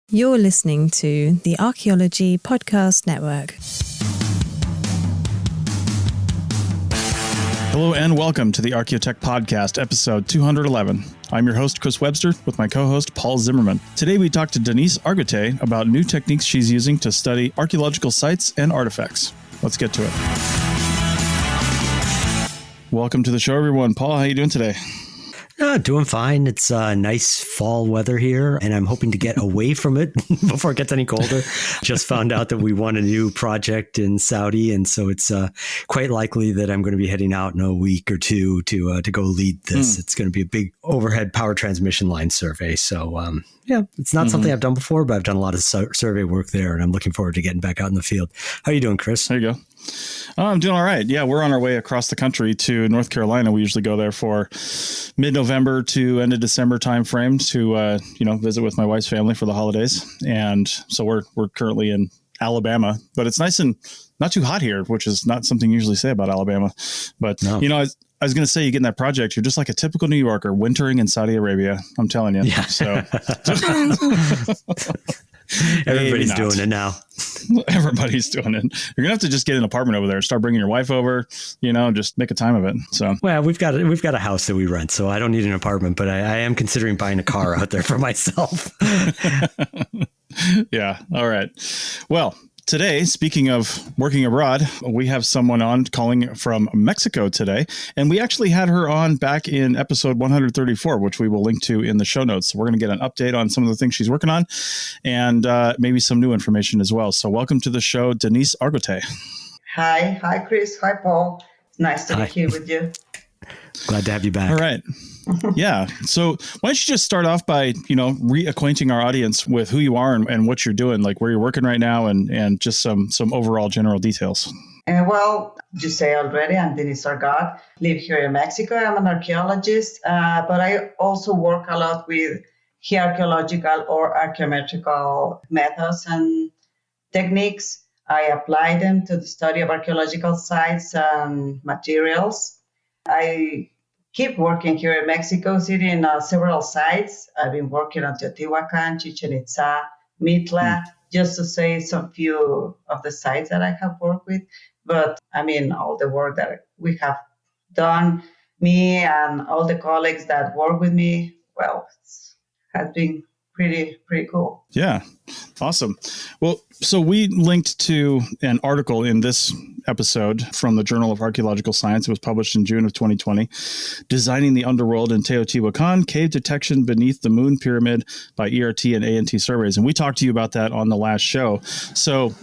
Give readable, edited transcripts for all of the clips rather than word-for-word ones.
You're listening to the Archaeology Podcast Network. Hello and welcome to the Archaeotech Podcast, episode 211. I'm your host, Chris Webster, with my co-host, Paul Zimmerman. Today we talk to Denisse Argote about new techniques she's using to study archaeological sites and artifacts. Let's get to it. Welcome to the show, everyone. Paul, how are you doing today? Doing fine. It's nice fall weather here, and I'm hoping to get away from it before it gets any colder. Just found out that we won a new project in Saudi, and so it's quite likely that I'm going to be heading out in a week or two to go lead this. It's going to be a big overhead power transmission line survey. So, it's not something I've done before, but I've done a lot of survey work there, and I'm looking forward to getting back out in the field. How are you doing, Chris? There you go. I'm doing all right. Yeah, we're on our way across the country to North Carolina. We usually go there for mid-November to end of December timeframe to visit with my wife's family for the holidays. And so we're currently in Alabama, but it's nice and not too hot here, which is not something you usually say about Alabama. But no. I was going to say, you get in that project, you're just like a typical New Yorker wintering in Saudi Arabia. I'm telling you. Yeah. So everybody's doing it now. Everybody's doing it. You're gonna have to just get an apartment over there. Start bringing your wife over. Just make a time of it. So, well, we've got a house that we rent, so I don't need an apartment. But I am considering buying a car out there for myself. Yeah. All right. Well, today, speaking of working abroad, we have someone on calling from Mexico today, and we actually had her on back in episode 134, which we will link to in the show notes. So we're going to get an update on some of the things she's working on and maybe some new information as well. So welcome to the show, Denisse Argote. Hi, Chris. Hi, Paul. It's nice to be here with you. Glad to have you back. All right. Yeah. So why don't you just start off by, reacquainting our audience with who you are and what you're doing, like where you're working right now and just some overall general details. Well, you say already, I'm Denisse Argote, live here in Mexico. I'm an archaeologist, but I also work a lot with archaeological or archaeometrical methods and techniques. I apply them to the study of archaeological sites and materials. I keep working here in Mexico City in several sites. I've been working on Teotihuacan, Chichen Itza, Mitla, just to say some few of the sites that I have worked with. But all the work that we have done, me and all the colleagues that work with me, well, it has been pretty cool. Yeah. Awesome. Well, so we linked to an article in this episode from the Journal of Archaeological Science. It was published in June of 2020, Designing the Underworld in Teotihuacan, Cave Detection Beneath the Moon Pyramid by ERT and ANT Surveys. And we talked to you about that on the last show. So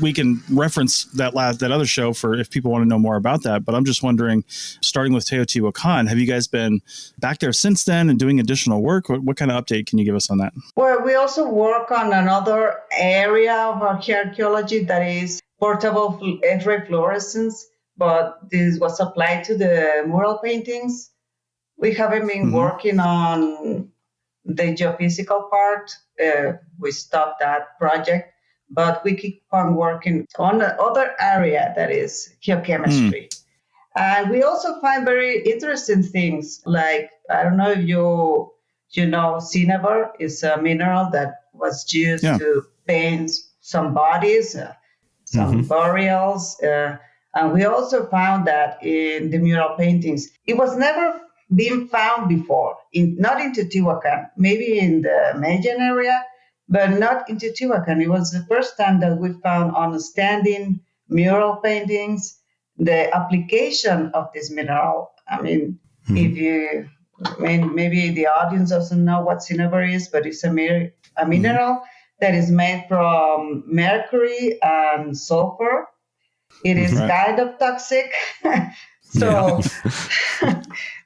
we can reference that other show for if people want to know more about that. But I'm just wondering, starting with Teotihuacan, have you guys been back there since then and doing additional work? What kind of update can you give us on that? Well, we also work on another area of archaeology that is portable X-ray fluorescence, but this was applied to the mural paintings. We haven't been working on the geophysical part. We stopped that project, but we keep on working on the other area that is geochemistry. And we also find very interesting things like, I don't know if you know, cinnabar is a mineral that was used to paint some bodies, some burials. And we also found that in the mural paintings, it was never been found before, not in Teotihuacan, maybe in the Mayan area, but not in Teotihuacan. It was the first time that we found on standing mural paintings the application of this mineral. If maybe the audience doesn't know what cinnabar is, but it's a mineral that is made from mercury and sulfur. It is kind of toxic. So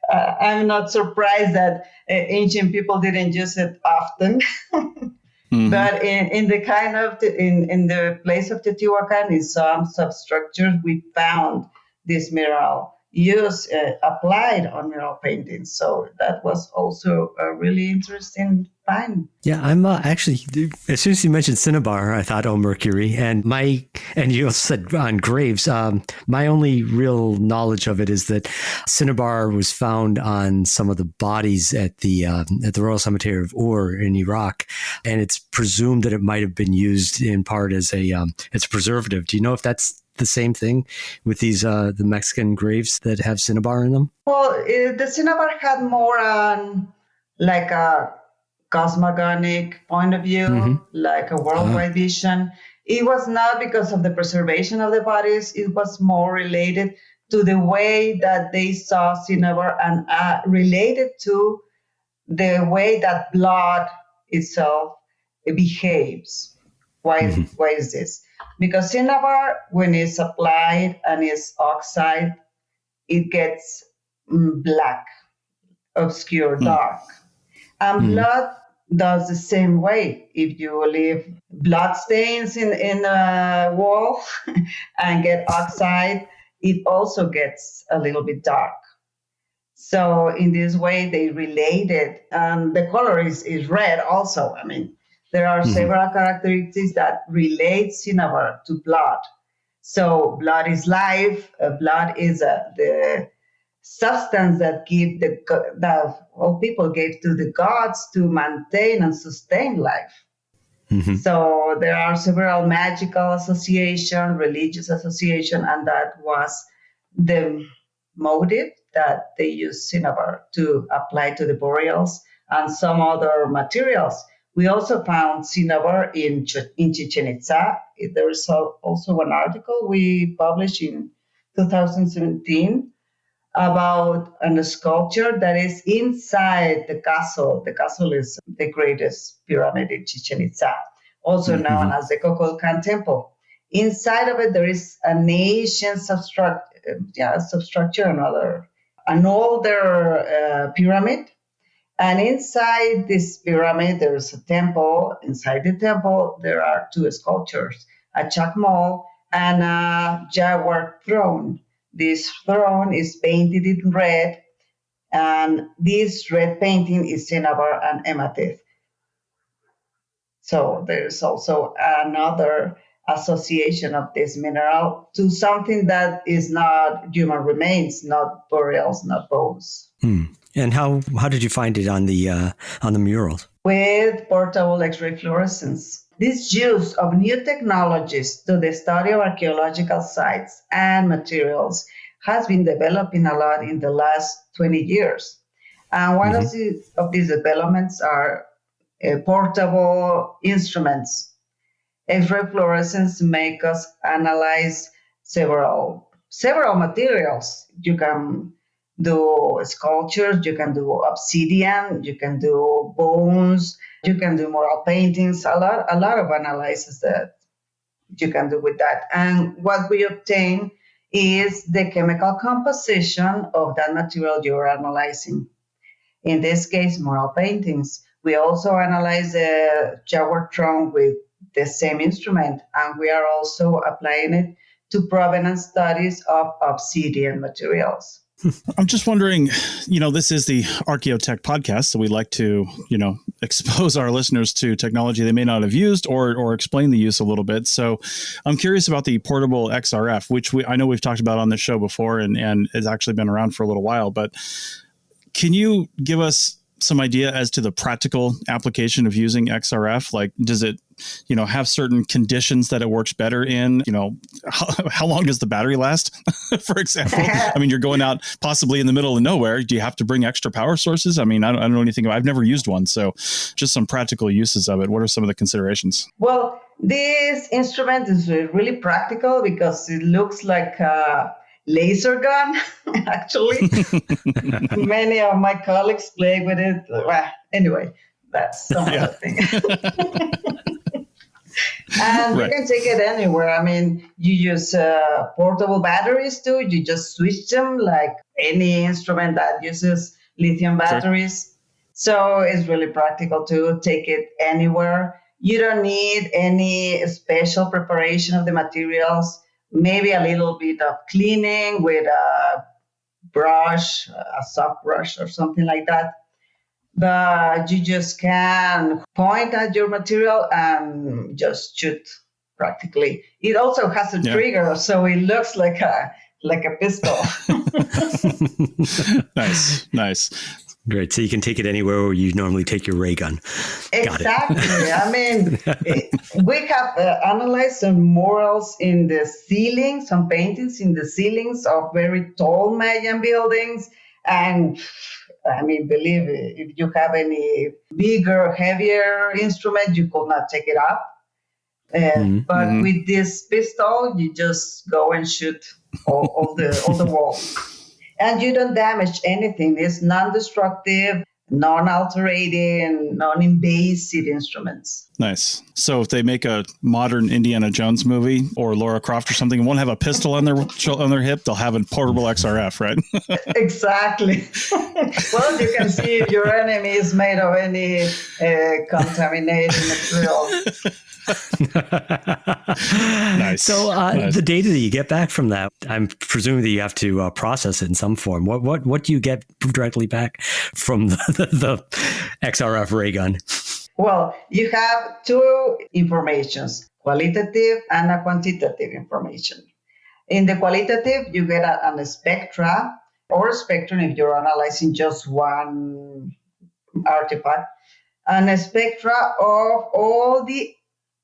I'm not surprised that ancient people didn't use it often. But in the place of Teotihuacan, in some substructures, we found this mineral applied on mural paintings. So that was also a really interesting fine. Yeah, I'm actually, as soon as you mentioned cinnabar, I thought, oh, mercury. And you also said on graves, my only real knowledge of it is that cinnabar was found on some of the bodies at the Royal Cemetery of Ur in Iraq. And it's presumed that it might have been used in part as a preservative. Do you know if that's the same thing with these the Mexican graves that have cinnabar in them? Well, the cinnabar had more like a cosmogonic point of view, like a worldwide vision. It was not because of the preservation of the bodies. It was more related to the way that they saw cinnabar and related to the way that blood itself behaves. Why is this? Because cinnabar, when it's applied and it's oxide, it gets black, obscure, dark. And blood does the same way. If you leave blood stains in a wall and get oxide, it also gets a little bit dark. So in this way, they related. The color is red also. I mean, there are several characteristics that relate cinnabar to blood. So blood is life. Blood is the substance that people gave to the gods to maintain and sustain life. So there are several magical association, religious association, and that was the motive that they used cinnabar to apply to the burials and some other materials. We also found cinnabar in Chichen Itza. There is also an article we published in 2017 about a sculpture that is inside the castle. The castle is the greatest pyramid in Chichen Itza, also known as the Kukulkan Temple. Inside of it, there is an ancient substructure, an older pyramid. And inside this pyramid, there's a temple. Inside the temple, there are two sculptures, a chacmol and a jaguar throne. This throne is painted in red, and this red painting is cinnabar and hematite. So there's also another association of this mineral to something that is not human remains, not burials, not bones. And how did you find it on the murals? With portable X-ray fluorescence. This use of new technologies to the study of archaeological sites and materials has been developing a lot in the last 20 years. And one of these developments are portable instruments. X-ray fluorescence make us analyze several materials. You can do sculptures, you can do obsidian, you can do bones, you can do mural paintings, a lot of analysis that you can do with that. And what we obtain is the chemical composition of that material you're analyzing. In this case, mural paintings. We also analyze the jaguar throne with the same instrument, and we are also applying it to provenance studies of obsidian materials. I'm just wondering, this is the Archaeotech podcast, so we like to, expose our listeners to technology they may not have used or explain the use a little bit. So I'm curious about the portable XRF, which I know we've talked about on this show before and has actually been around for a little while. But can you give us some idea as to the practical application of using XRF? Like, does it, have certain conditions that it works better in? How long does the battery last, for example? I mean, you're going out possibly in the middle of nowhere. Do you have to bring extra power sources? I mean, I don't know anything about, I've never used one. So just some practical uses of it. What are some of the considerations? Well, this instrument is really practical because it looks like a laser gun, actually. Many of my colleagues play with it. Well, anyway, that's some other thing. And you can take it anywhere. I mean, you use portable batteries too. You just switch them like any instrument that uses lithium batteries. Sure. So it's really practical to take it anywhere. You don't need any special preparation of the materials. Maybe a little bit of cleaning with a brush, a soft brush or something like that. but you just can point at your material and just shoot practically. It also has a trigger, so it looks like a pistol. Nice. Great. So you can take it anywhere where you normally take your ray gun. Exactly. I mean, we have analyzed some murals in the ceilings, some paintings in the ceilings of very tall Mayan buildings. And I mean, believe it, if you have any bigger, heavier instrument, you could not take it up. But with this pistol, you just go and shoot all the walls. And you don't damage anything. It's non-destructive, non-alterating, non-invasive instruments. Nice. So if they make a modern Indiana Jones movie or Lara Croft or something, and won't have a pistol on their hip, they'll have a portable XRF, right? Exactly. Well, you can see if your enemy is made of any contaminated material. Nice. So the data that you get back from that, I'm presuming that you have to process it in some form. What do you get directly back from the XRF ray gun? Well, you have two informations, qualitative and a quantitative information. In the qualitative, you get a spectra or a spectrum if you're analyzing just one artifact, and a spectra of all the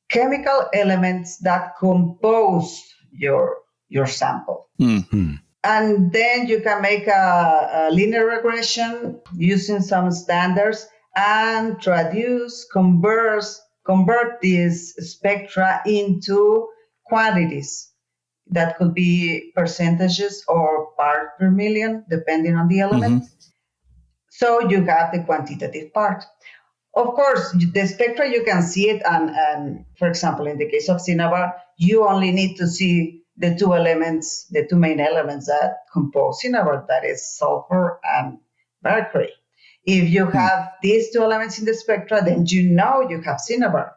chemical elements that compose your sample. Mm-hmm. And then you can make a linear regression using some standards and convert these spectra into quantities that could be percentages or part per million, depending on the element. Mm-hmm. So you have the quantitative part. Of course, the spectra, you can see it. And for example, in the case of cinnabar, you only need to see the two main elements that compose cinnabar, that is sulfur and mercury. If you have these two elements in the spectra, then you have cinnabar.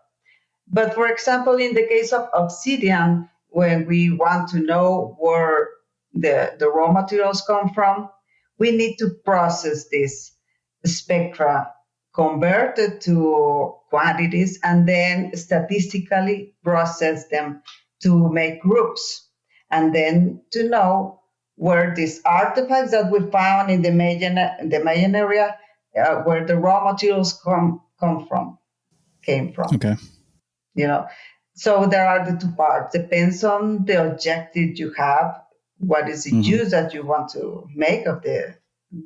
But for example, in the case of obsidian, when we want to know where the raw materials come from, we need to process this spectra, convert it to quantities, and then statistically process them to make groups, and then to know where these artifacts that we found in the Mayan area, where the raw materials came from. Okay. So there are the two parts. Depends on the objective you have. What is the use that you want to make of the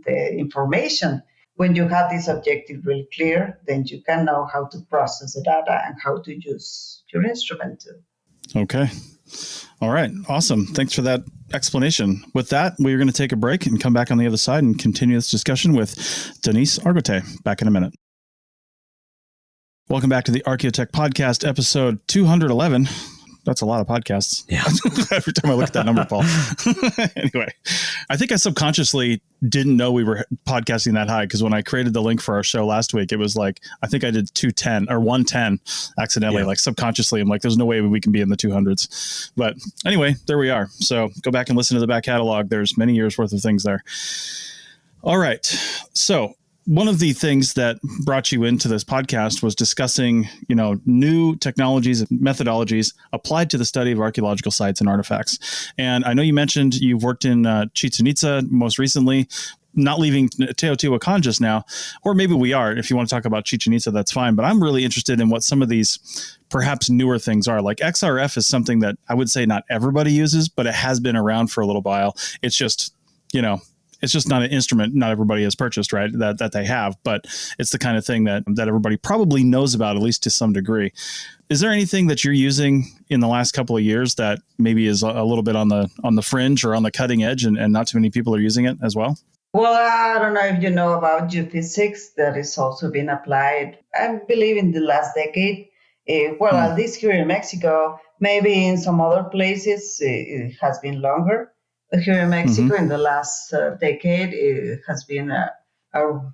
information? When you have this objective really clear, then you can know how to process the data and how to use your instrument too. Okay. All right. Awesome. Thanks for that explanation. With that, we're going to take a break and come back on the other side and continue this discussion with Denisse Argote. Back in a minute. Welcome back to the Archaeotech Podcast, episode 211. That's a lot of podcasts. Yeah. Every time I look at that number, Paul. Anyway, I think I subconsciously didn't know we were podcasting that high, because when I created the link for our show last week, it was like, I think I did 210 or 110 accidentally. Like subconsciously, I'm like, there's no way we can be in the 200s. But anyway, there we are. So go back and listen to the back catalog. There's many years worth of things there. All right. So one of the things that brought you into this podcast was discussing, new technologies and methodologies applied to the study of archaeological sites and artifacts. And I know you mentioned you've worked in Chichén Itzá most recently, not leaving Teotihuacan just now, or maybe we are. If you want to talk about Chichén Itzá, that's fine. But I'm really interested in what some of these perhaps newer things are. Like XRF is something that I would say not everybody uses, but it has been around for a little while. It's just, it's just not an instrument not everybody has purchased, right, that they have, but it's the kind of thing that everybody probably knows about, at least to some degree. Is there anything that you're using in the last couple of years that maybe is a little bit on the fringe or on the cutting edge and not too many people are using it as well? Well, I don't know if you know about geophysics that is also been applied, I believe, in the last decade. At least here in Mexico, maybe in some other places it has been longer. But here in Mexico, in the last decade, it has been a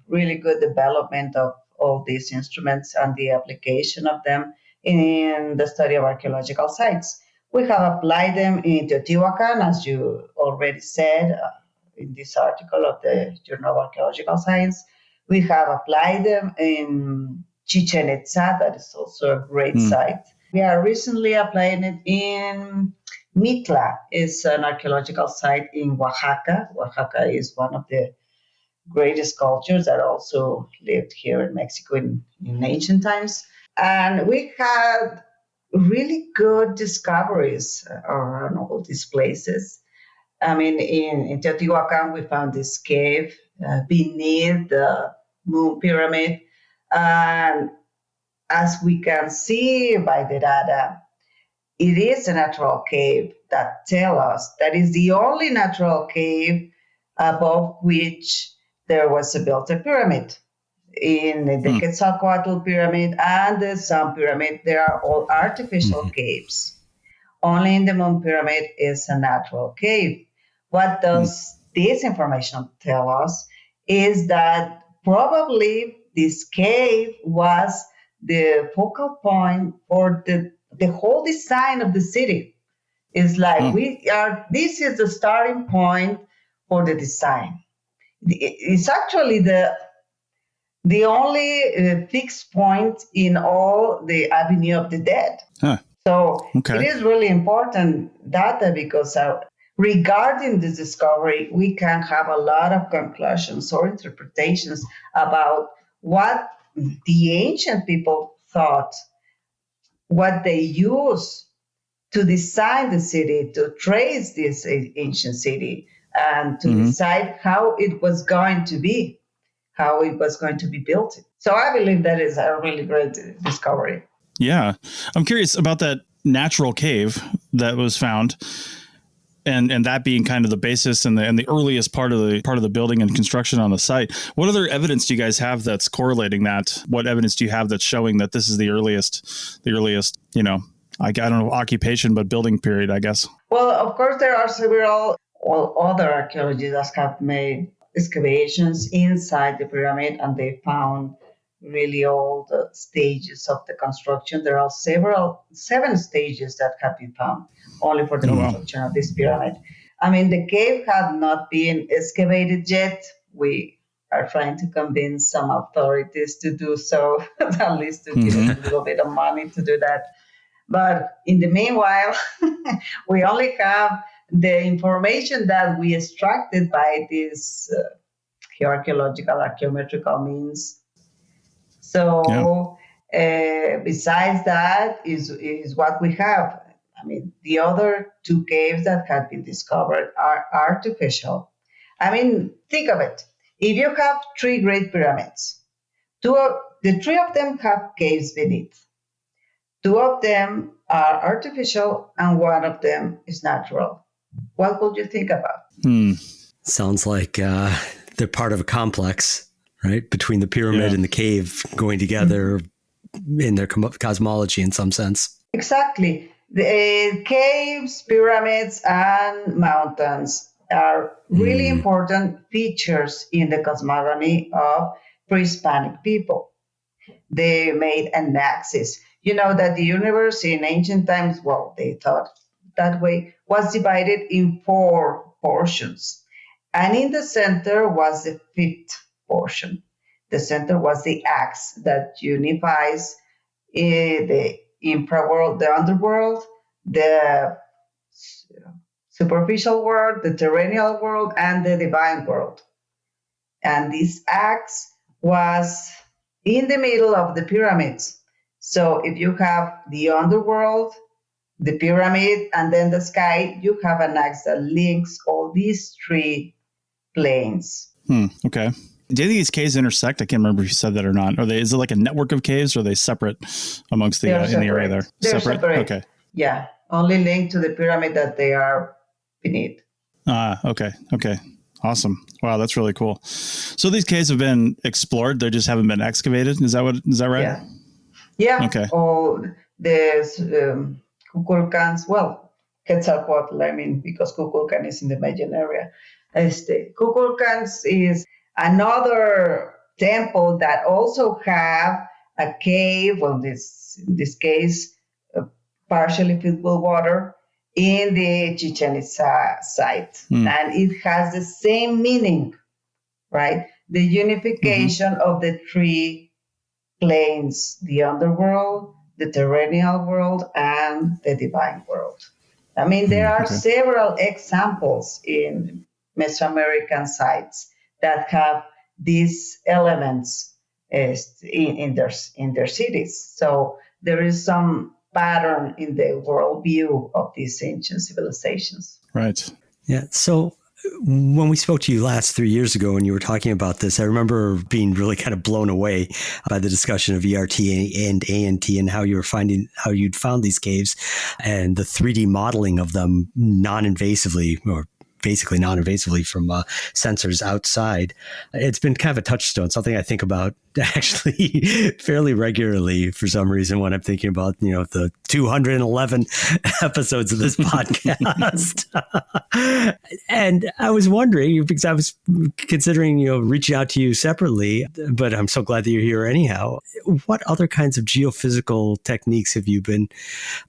really good development of all these instruments and the application of them in the study of archaeological sites. We have applied them in Teotihuacan, as you already said in this article of the Journal of Archaeological Science. We have applied them in Chichen Itza, that is also a great site. We are recently applying it in Mitla. It's an archaeological site in Oaxaca. Oaxaca is one of the greatest cultures that also lived here in Mexico in ancient times. And we had really good discoveries around all these places. I mean, in Teotihuacan, we found this cave beneath the moon pyramid. And as we can see by the data, it is a natural cave that tell us that is the only natural cave above which there was built a pyramid. In the Quetzalcoatl pyramid and the Sun pyramid, they are all artificial caves. Only in the moon pyramid is a natural cave. What does this information tell us is that probably this cave was the focal point for the whole design of the city. It's like this is the starting point for the design. It's actually the only fixed point in all the Avenue of the Dead. So it is really important data because regarding this discovery, we can have a lot of conclusions or interpretations about what the ancient people thought, what they used to design the city, to trace this ancient city, and to decide how it was going to be, how it was going to be built. So I believe that is a really great discovery. Yeah. I'm curious about that natural cave that was found, and that being kind of the basis and the earliest part of the building and construction on the site. What other evidence do you guys have that's correlating that? What evidence do you have that's showing that this is the earliest, I don't know, occupation, but building period, I guess? Well, of course, there are several other archaeologists that have made excavations inside the pyramid, and they found really old stages of the construction. There are 7 stages that have been found only for the construction of this pyramid. I mean, the cave had not been excavated yet. We are trying to convince some authorities to do so, at least to give us a little bit of money to do that. But in the meanwhile, we only have the information that we extracted by these archaeological, archaeometrical means. So besides that is what we have. I mean, the other 2 caves that have been discovered are artificial. I mean, think of it. If you have 3 great pyramids, the 3 of them have caves beneath. 2 of them are artificial and 1 of them is natural. What would you think about? Sounds like they're part of a complex, right? Between the pyramid and the cave going together in their cosmology in some sense. Exactly. The caves, pyramids, and mountains are really important features in the cosmogony of pre-Hispanic people. They made an axis. You know that the universe in ancient times, well, they thought that way, was divided in 4 portions. And in the center was the 5th portion. The center was the axe that unifies the infraworld, the underworld, the superficial world, the terrestrial world, and the divine world. And this axe was in the middle of the pyramids. So if you have the underworld, the pyramid, and then the sky, you have an axe that links all these 3 planes. Okay. Do any of these caves intersect? I can't remember if you said that or not. Is it like a network of caves, or are they separate amongst the in the area there? They're separate. Okay. Yeah, only linked to the pyramid that they are beneath. Okay. Awesome. Wow, that's really cool. So these caves have been explored; they just haven't been excavated. Is that right? Yeah. Okay. Oh, the Kukulcans. Well, Quetzalcoatl. I mean, because Kukulcan is in the Mayan area. Kukulcans is another temple that also have a cave. Well, in this case, partially filled with water in the Chichen Itza site, and it has the same meaning, right? the unification of the three planes, the underworld, the terrestrial world, and the divine world. I mean, there are several examples in Mesoamerican sites that have these elements in their cities. So there is some pattern in the worldview of these ancient civilizations. Right. Yeah. So when we spoke to you last 3 years ago and you were talking about this, I remember being really kind of blown away by the discussion of ERT and ANT and how you'd found these caves and the 3D modeling of them non-invasively, or basically non-invasively from sensors outside. It's been kind of a touchstone, something I think about actually fairly regularly for some reason when I'm thinking about, the 211 episodes of this podcast. And I was wondering, because I was considering, reaching out to you separately, but I'm so glad that you're here anyhow. What other kinds of geophysical techniques have you been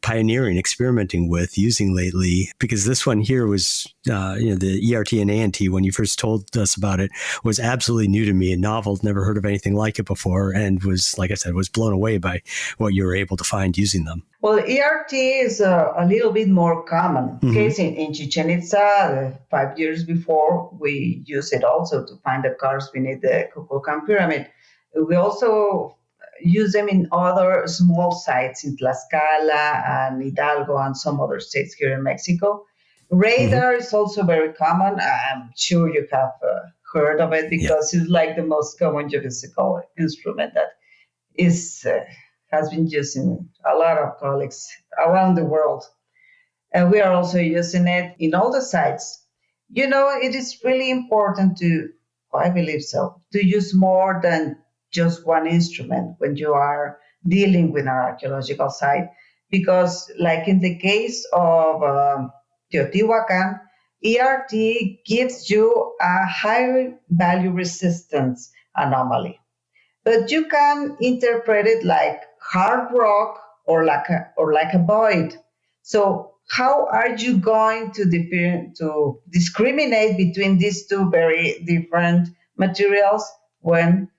pioneering, experimenting with, using lately? Because this one here was, the ERT and ANT, when you first told us about it, was absolutely new to me and novel. Never heard of anything like it before, and was, like I said, was blown away by what you were able to find using them. Well, ERT is a little bit more common. Case in Chichen Itza, 5 years before, we used it also to find the cars beneath the Kukulkan pyramid. We also use them in other small sites in Tlaxcala and Hidalgo and some other states here in Mexico. Radar is also very common. I'm sure you have heard of it because it's like the most common geophysical instrument that has been used in a lot of colleagues around the world. And we are also using it in all the sites. It is really important I believe so, to use more than just one instrument when you are dealing with an archaeological site. Because like in the case of Teotihuacan, ERT gives you a high value resistance anomaly. But you can interpret it like hard rock or like a void. So how are you going to discriminate between these two very different materials when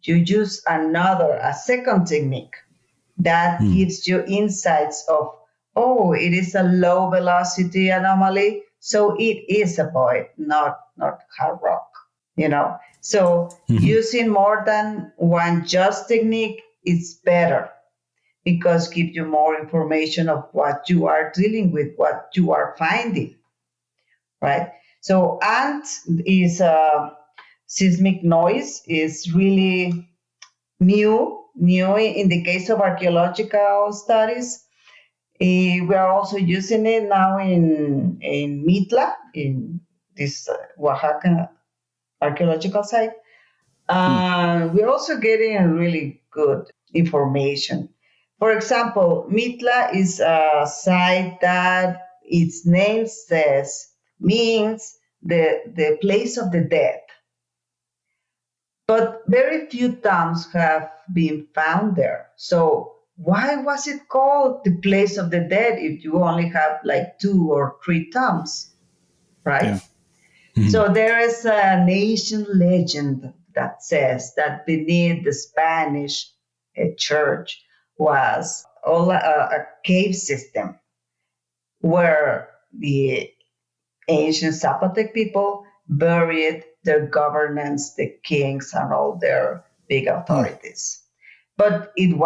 you use a second technique that gives you insights of, it is a low velocity anomaly, so it is a void, not hard rock, So using more than one just technique is better because gives you more information of what you are dealing with, what you are finding, right? So ANT is seismic noise is really new in the case of archaeological studies. We are also using it now in Mitla, in this Oaxaca archaeological site. We're also getting really good information. For example, Mitla is a site that its name means the place of the dead. But very few tombs have been found there. So why was it called the place of the dead if you only have like 2 or 3 tombs, right? Yeah. So there is an ancient legend that says that beneath the Spanish church was a cave system where the ancient Zapotec people buried their governance, the kings, and all their big authorities. But it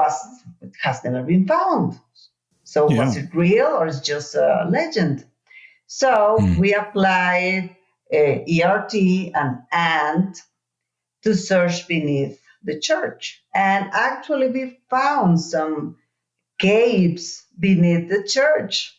has never been found. So was it real or is it just a legend? So we applied ERT and ANT to search beneath the church. And actually we found some caves beneath the church.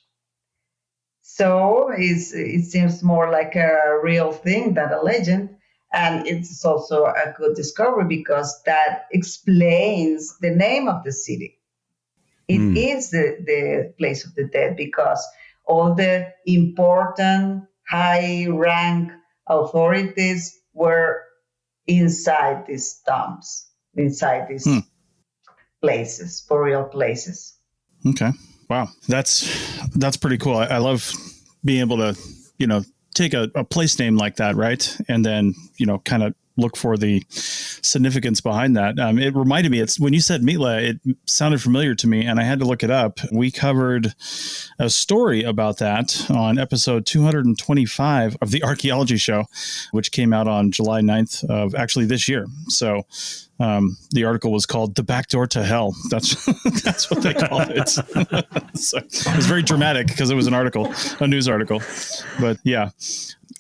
So it seems more like a real thing than a legend. And it's also a good discovery because that explains the name of the city. It is the place of the dead because all the important high-rank authorities were inside these tombs, inside these places, burial places. Okay. Wow. That's pretty cool. I love being able to, take a place name like that, right? And then, kind of look for the significance behind that. It reminded me, it's when you said Mitla, it sounded familiar to me, and I had to look it up. We covered a story about that on episode 225 of the Archaeology Show, which came out on July 9th of actually this year. So the article was called "The Back Door to Hell." That's what they called it. So it was very dramatic because it was an article, a news article. But yeah.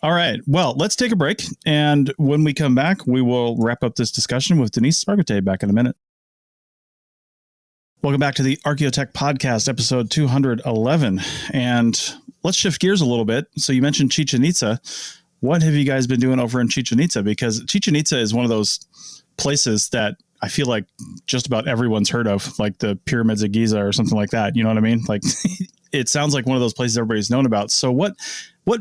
All right. Well, let's take a break. And when we come back, we will wrap up this discussion with Denisse Argote back in a minute. Welcome back to the Archaeotech Podcast, episode 211. And let's shift gears a little bit. So you mentioned Chichen Itza. What have you guys been doing over in Chichen Itza? Because Chichen Itza is one of those places that I feel like just about everyone's heard of, like the Pyramids of Giza or something like that. You know what I mean? Like it sounds like one of those places everybody's known about. So what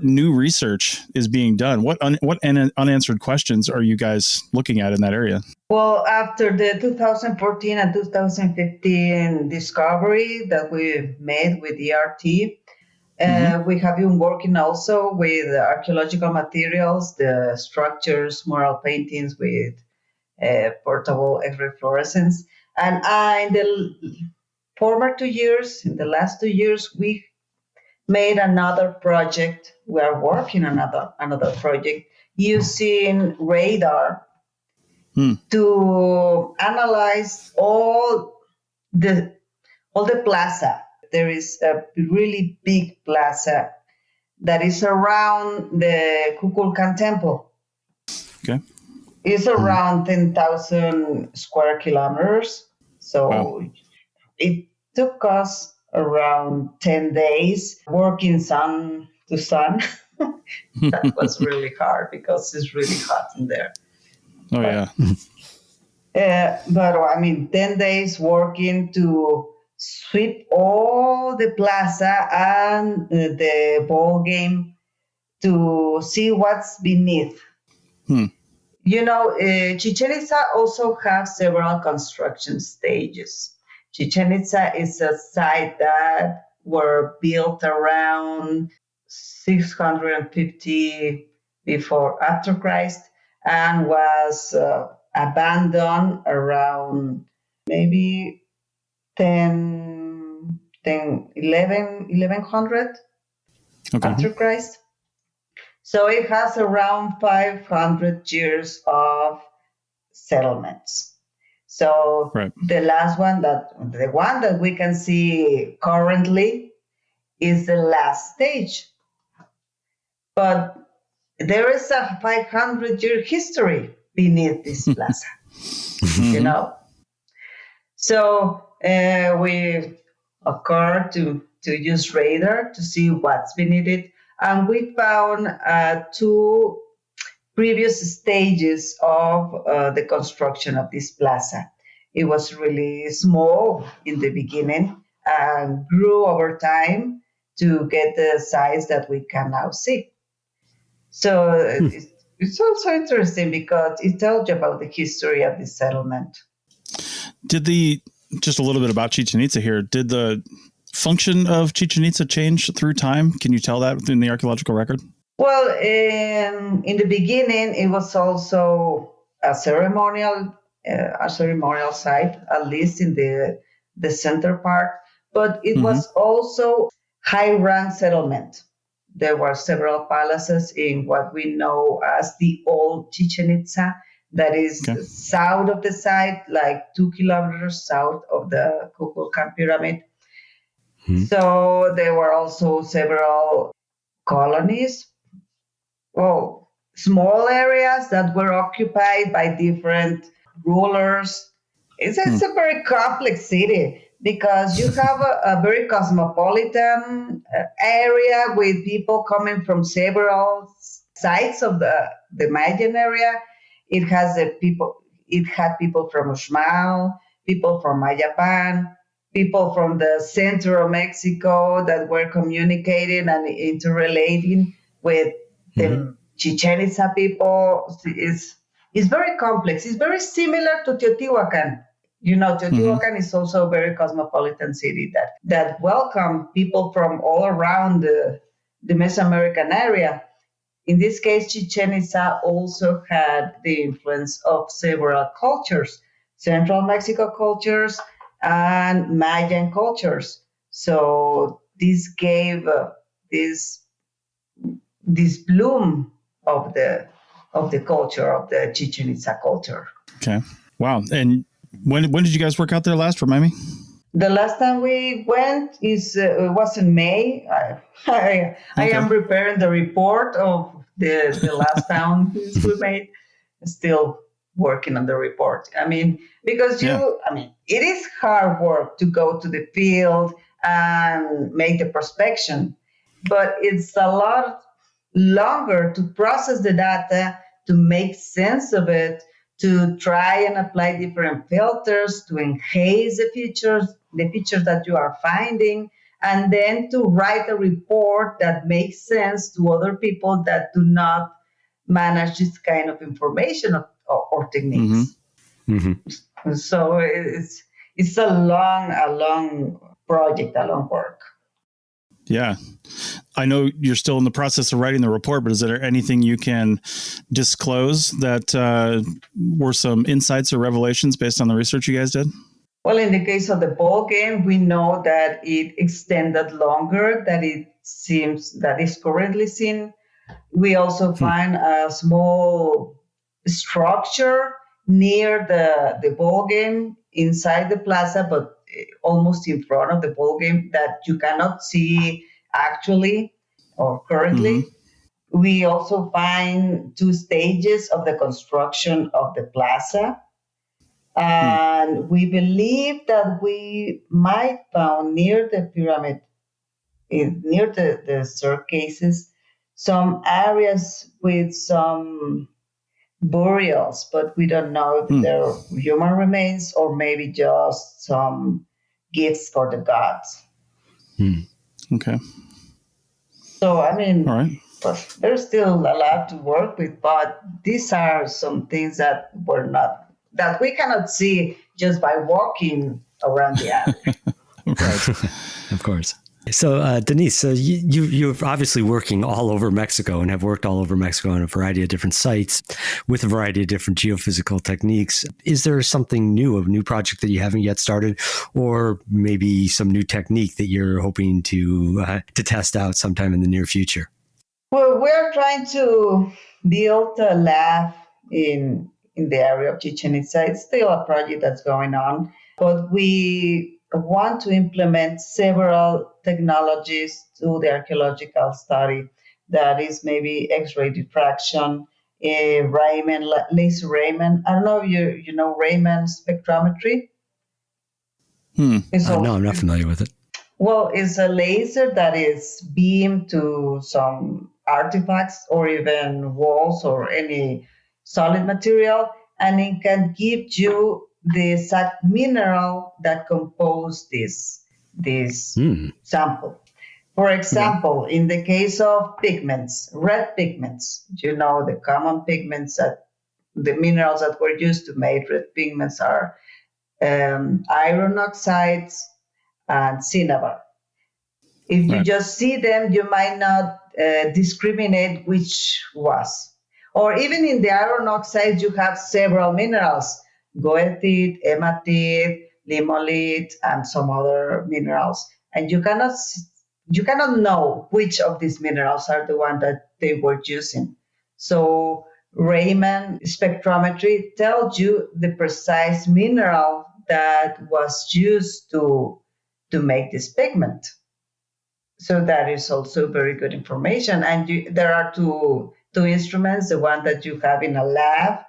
new research is being done? What unanswered questions are you guys looking at in that area? Well, after the 2014 and 2015 discovery that we made with ERT, we have been working also with archaeological materials, the structures, mural paintings with portable X-ray fluorescence. And in the last 2 years, we made another project. We are working on another project using radar to analyze all the plaza. There is a really big plaza that is around the Kukulkan Temple. Okay. It's around 10,000 square kilometers. So wow. It took us around 10 days working sun to sun. That was really hard because it's really hot in there. Oh, yeah. But I mean, 10 days working to sweep all the plaza and the ball game to see what's beneath. You know, Chichen Itza also has several construction stages. Chichen Itza is a site that were built around 650 after Christ and was abandoned around maybe 1100 after Christ. So it has around 500 years of settlements. So the one that we can see currently is the last stage. But there is a 500-year history beneath this plaza, you know. So we occurred to use radar to see what's beneath it. And we found 2 previous stages of the construction of this plaza. It was really small in the beginning and grew over time to get the size that we can now see. So it's also interesting because it tells you about the history of the settlement. Just a little bit about Chichen Itza here, did the function of Chichen Itza change through time? Can you tell that within the archaeological record? Well, in the beginning, it was also a ceremonial site, at least in the center part, but it was also high-rank settlement. There were several palaces in what we know as the old Chichen Itza, that is south of the site, like 2 kilometers south of the Kukulkan Pyramid. So there were also several colonies, small areas that were occupied by different rulers. It's a very complex city because you have a very cosmopolitan area with people coming from several sites of the Mayan area. It had people from Uxmal, people from Mayapan, people from the center of Mexico that were communicating and interrelating with the Chichen Itza people. It's very complex. It's very similar to Teotihuacan. You know, Teotihuacan is also a very cosmopolitan city that welcome people from all around the Mesoamerican area. in this case, Chichen Itza also had the influence of several cultures, Central Mexico cultures and Mayan cultures. So this gave this bloom of the culture of the Chichen Itza culture. Okay. Wow. And when did you guys work out there last? Remind me. The last time we went was in May. I am preparing the report of the last findings we made. Still working on the report. I mean, because it is hard work to go to the field and make the prospection, but it's a lot longer to process the data, to make sense of it, to try and apply different filters to enhance the features that you are finding, and then to write a report that makes sense to other people that do not manage this kind of information or techniques. Mm-hmm. So it's a long project, a long work. Yeah. I know you're still in the process of writing the report, but is there anything you can disclose that were some insights or revelations based on the research you guys did? Well, in the case of the ball game, we know that it extended longer than it seems that is currently seen. We also find a small structure near the ball game inside the plaza, but almost in front of the ball game that you cannot see actually or currently. Mm-hmm. We also find 2 stages of the construction of the plaza. And we believe that we might found near the pyramid, near the staircases, some areas with some burials, but we don't know if they're human remains or maybe just some gifts for the gods. Okay. So, I mean, all right. There's still a lot to work with, but these are some things that that we cannot see just by walking around the area. Right. Of course. So, Denisse, so you're obviously working all over Mexico and have worked all over Mexico on a variety of different sites with a variety of different geophysical techniques. Is there something new, a new project that you haven't yet started, or maybe some new technique that you're hoping to test out sometime in the near future? Well, we're trying to build a lab in the area of Chichen Itza. It's still a project that's going on, but we want to implement several technologies to the archaeological study. That is maybe X-ray diffraction, Raman, laser Raman. I don't know if you know Raman spectrometry. No, I'm not familiar with it. Well, it's a laser that is beamed to some artifacts or even walls or any solid material, and it can give you the exact mineral that compose this sample. For example, in the case of pigments, red pigments, the common pigments that the minerals that were used to make red pigments are iron oxides and cinnabar. If you just see them, you might not discriminate which was. Or even in the iron oxides, you have several minerals, goethite, hematite, limolite, and some other minerals. And you cannot know which of these minerals are the one that they were using. So Raman spectrometry tells you the precise mineral that was used to make this pigment. So that is also very good information. And there are two instruments, the one that you have in a lab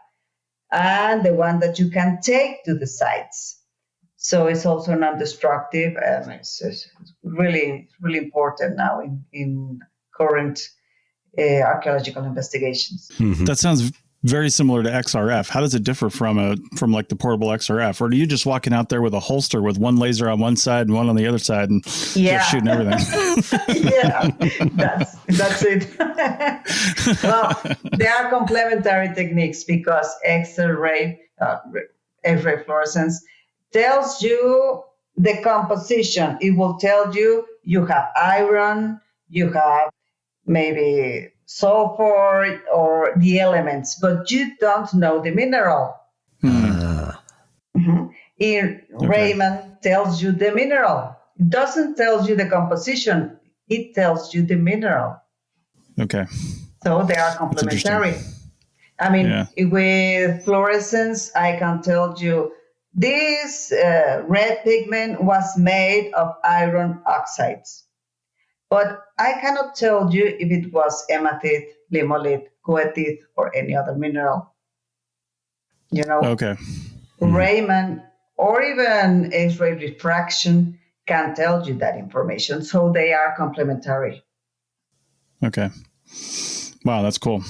and the one that you can take to the sites. So it's also non-destructive, and it's really, really important now in current archaeological investigations. Mm-hmm. That sounds very similar to XRF. How does it differ from like the portable XRF? Or are you just walking out there with a holster with one laser on one side and one on the other side and just shooting everything? Yeah, that's it. Well, they are complementary techniques because X-ray fluorescence tells you the composition. It will tell you have iron, you have maybe sulfur or the elements, but you don't know the mineral. Raymond tells you the mineral. It doesn't tell you the composition. It tells you the mineral. Okay. So they are complementary. I mean, with fluorescence, I can tell you this red pigment was made of iron oxides. But I cannot tell you if it was hematite, limolite, goethite, or any other mineral. Okay. Raymond or even X-ray diffraction can tell you that information. So they are complementary. Okay. Wow, that's cool.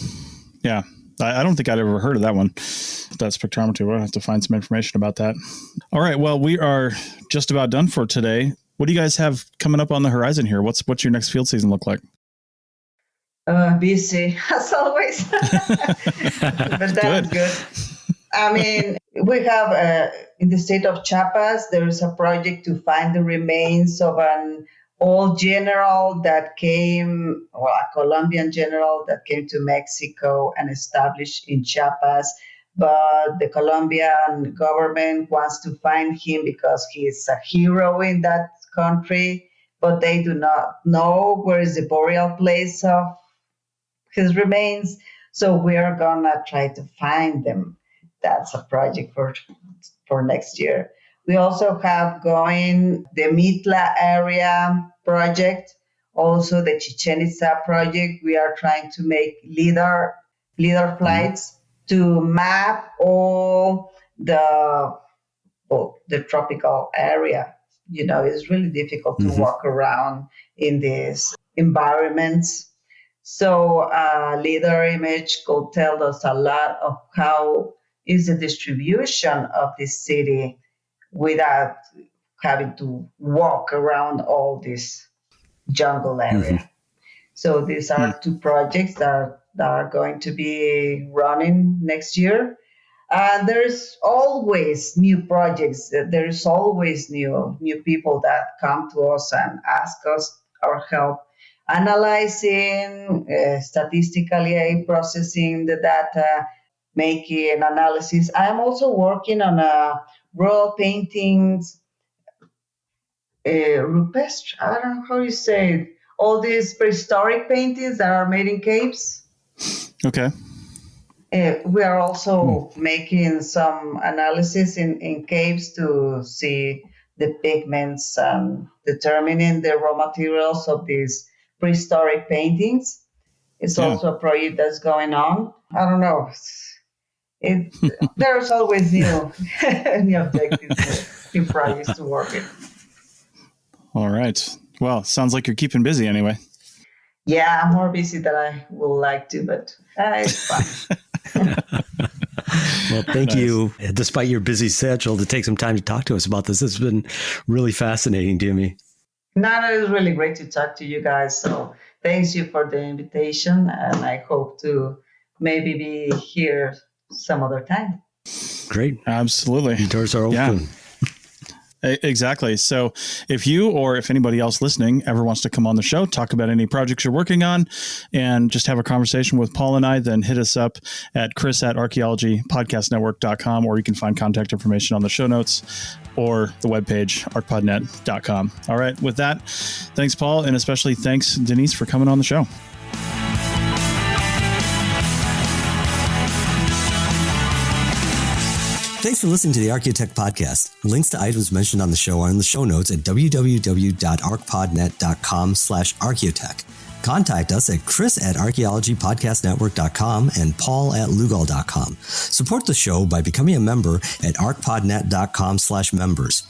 Yeah. I don't think I'd ever heard of that one. That spectrometry. We'll have to find some information about that. All right. Well, we are just about done for today. What do you guys have coming up on the horizon here? What's your next field season look like? Busy, as always. But that's good. I mean, we have in the state of Chiapas, there is a project to find the remains of an old general that came, or a Colombian general that came to Mexico and established in Chiapas. But the Colombian government wants to find him because he is a hero in that country, but they do not know where is the burial place of his remains. So we are gonna try to find them. That's a project for next year. We also have going the Mitla area project, also the Chichen Itza project. We are trying to make LIDAR flights to map all the tropical area. It's really difficult to walk around in these environments. So LIDAR image could tell us a lot of how is the distribution of this city without having to walk around all this jungle area. So these are two projects that are going to be running next year. And there's always new projects. There's always new people that come to us and ask us our help analyzing, statistically processing the data, making analysis. I'm also working on a rural paintings, rupestre, I don't know how you say it, all these prehistoric paintings that are made in caves. Okay. We are also making some analysis in caves to see the pigments and determining the raw materials of these prehistoric paintings. It's also a project that's going on. I don't know. There's always new objectives, new projects to work in. All right. Well, sounds like you're keeping busy anyway. Yeah, I'm more busy than I would like to, but it's fine. Well, thank you, despite your busy schedule, to take some time to talk to us about this. It's been really fascinating to me. No, it's really great to talk to you guys. So thanks you for the invitation, and I hope to maybe be here some other time. Great. Absolutely. Doors are open. Yeah. Exactly. So if you or if anybody else listening ever wants to come on the show, talk about any projects you're working on and just have a conversation with Paul and I, then hit us up at chris@archaeologypodcastnetwork.com, or you can find contact information on the show notes or the webpage, archpodnet.com. All right. With that, thanks, Paul. And especially thanks, Denisse, for coming on the show. Thanks for listening to the Archaeotech Podcast. Links to items mentioned on the show are in the show notes at www.archpodnet.com/archaeotech. Contact us at chris@archaeologypodcastnetwork.com and paul@lugal.com. Support the show by becoming a member at archpodnet.com/members.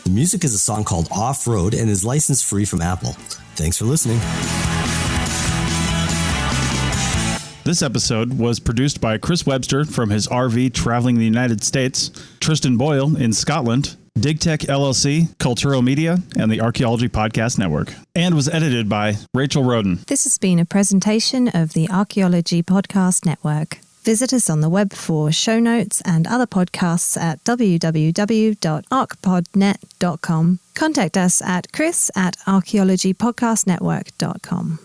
The music is a song called Off-Road and is license free from Apple. Thanks for listening. This episode was produced by Chris Webster from his RV traveling the United States, Tristan Boyle in Scotland, DigTech LLC, Cultural Media, and the Archaeology Podcast Network, and was edited by Rachel Roden. This has been a presentation of the Archaeology Podcast Network. Visit us on the web for show notes and other podcasts at www.archpodnet.com. Contact us at chris@archaeologypodcastnetwork.com.